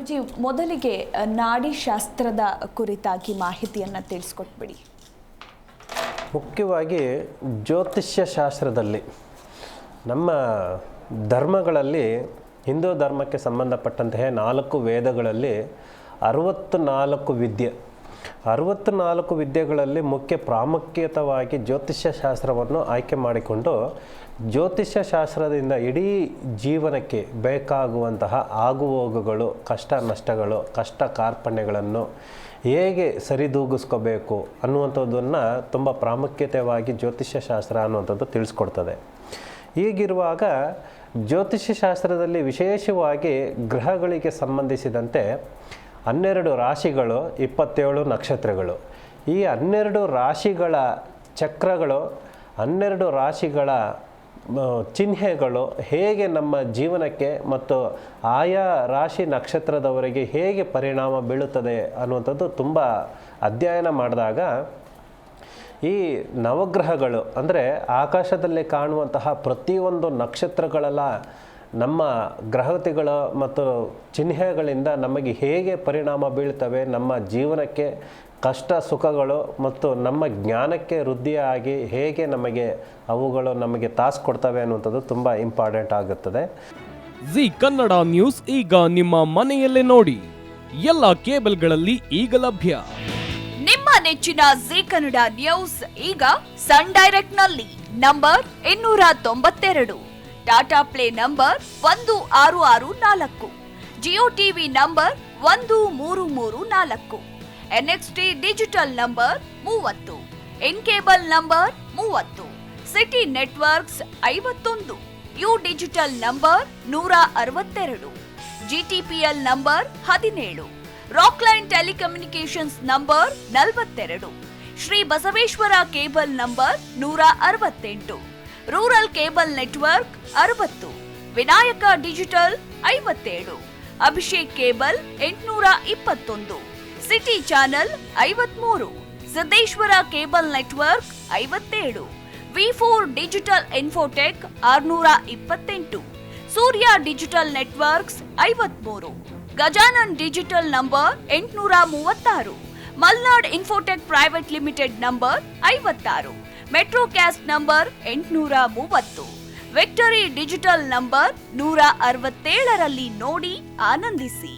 ಗುರುಜಿ, ಮೊದಲಿಗೆ ನಾಡಿ ಶಾಸ್ತ್ರದ ಕುರಿತಾಗಿ ಮಾಹಿತಿಯನ್ನು ತಿಳಿಸ್ಕೊಟ್ಬಿಡಿ. ಮುಖ್ಯವಾಗಿ ಜ್ಯೋತಿಷ್ಯ ಶಾಸ್ತ್ರದಲ್ಲಿ ನಮ್ಮ ಧರ್ಮಗಳಲ್ಲಿ ಹಿಂದೂ ಧರ್ಮಕ್ಕೆ ಸಂಬಂಧಪಟ್ಟಂತಹ 4 ವೇದಗಳಲ್ಲಿ 64 ವಿದ್ಯೆ 64 ವಿದ್ಯೆಗಳಲ್ಲಿ ಮುಖ್ಯ ಪ್ರಾಮುಖ್ಯತವಾಗಿ ಜ್ಯೋತಿಷ್ಯ ಶಾಸ್ತ್ರವನ್ನು ಆಯ್ಕೆ ಮಾಡಿಕೊಂಡು ಜ್ಯೋತಿಷ್ಯ ಶಾಸ್ತ್ರದಿಂದ ಇಡೀ ಜೀವನಕ್ಕೆ ಬೇಕಾಗುವಂತಹ ಆಗುಹೋಗುಗಳು, ಕಷ್ಟ ನಷ್ಟಗಳು, ಕಷ್ಟ ಕಾರ್ಪಣ್ಯಗಳನ್ನು ಹೇಗೆ ಸರಿದೂಗಿಸ್ಕೋಬೇಕು ಅನ್ನುವಂಥದ್ದನ್ನು ತುಂಬ ಪ್ರಾಮುಖ್ಯತೆಯಾಗಿ ಜ್ಯೋತಿಷ್ಯ ಶಾಸ್ತ್ರ ಅನ್ನುವಂಥದ್ದು ತಿಳಿಸ್ಕೊಡ್ತದೆ. ಹೀಗಿರುವಾಗ ಜ್ಯೋತಿಷ್ಯ ಶಾಸ್ತ್ರದಲ್ಲಿ ವಿಶೇಷವಾಗಿ ಗ್ರಹಗಳಿಗೆ ಸಂಬಂಧಿಸಿದಂತೆ 12 ರಾಶಿಗಳು, 27 ನಕ್ಷತ್ರಗಳು, ಈ 12 ರಾಶಿಗಳ ಚಕ್ರಗಳು, 12 ರಾಶಿಗಳ ಚಿಹ್ನೆಗಳು ಹೇಗೆ ನಮ್ಮ ಜೀವನಕ್ಕೆ ಮತ್ತು ಆಯಾ ರಾಶಿ ನಕ್ಷತ್ರದವರೆಗೆ ಹೇಗೆ ಪರಿಣಾಮ ಬೀಳುತ್ತದೆ ಅನ್ನುವಂಥದ್ದು ತುಂಬ ಅಧ್ಯಯನ ಮಾಡಿದಾಗ ಈ ನವಗ್ರಹಗಳು ಅಂದರೆ ಆಕಾಶದಲ್ಲಿ ಕಾಣುವಂತಹ ಪ್ರತಿಯೊಂದು ನಕ್ಷತ್ರಗಳೆಲ್ಲ ನಮ್ಮ ಗ್ರಹತಿಗಳ ಮತ್ತು ಚಿಹ್ನೆಗಳಿಂದ ನಮಗೆ ಹೇಗೆ ಪರಿಣಾಮ ಬೀಳ್ತವೆ, ನಮ್ಮ ಜೀವನಕ್ಕೆ ಕಷ್ಟ ಸುಖಗಳು ಮತ್ತು ನಮ್ಮ ಜ್ಞಾನಕ್ಕೆ ವೃದ್ಧಿಯಾಗಿ ಹೇಗೆ ಅವುಗಳು ನಮಗೆ ತಾಸು ಕೊಡ್ತವೆ ಅನ್ನುವಂಥದ್ದು ತುಂಬ ಇಂಪಾರ್ಟೆಂಟ್ ಆಗುತ್ತದೆ. ಜಿ ಕನ್ನಡ ನ್ಯೂಸ್ ಈಗ ನಿಮ್ಮ ಮನೆಯಲ್ಲೇ ನೋಡಿ. ಎಲ್ಲ ಕೇಬಲ್ಗಳಲ್ಲಿ ಈಗ ಲಭ್ಯ. ನಿಮ್ಮ ನೆಚ್ಚಿನ ಜಿ ಕನ್ನಡ ನ್ಯೂಸ್ ಈಗ ಸನ್ ಡೈರೆಕ್ಟ್ ನಲ್ಲಿ number 292, Tata play number 1664, Jio TV number 1334, NXT digital number 30, N cable number 30, city networks 51, U digital number 162, GTPL number 17, Rockline telecommunications number 42, Shri Basaveshwara cable number 168, rural cable network 60, Vinayaka digital 57, Abhishek cable 821, city channel 53, Siddeshwara cable network 57, ವಿ4 digital infotech 628, Surya digital networks 53, Gajanan digital number 836, Malnad infotech private limited number 56, metrocast number 830, victory digital number 167ರಲ್ಲಿ ನೋಡಿ ಆನಂದಿಸಿ.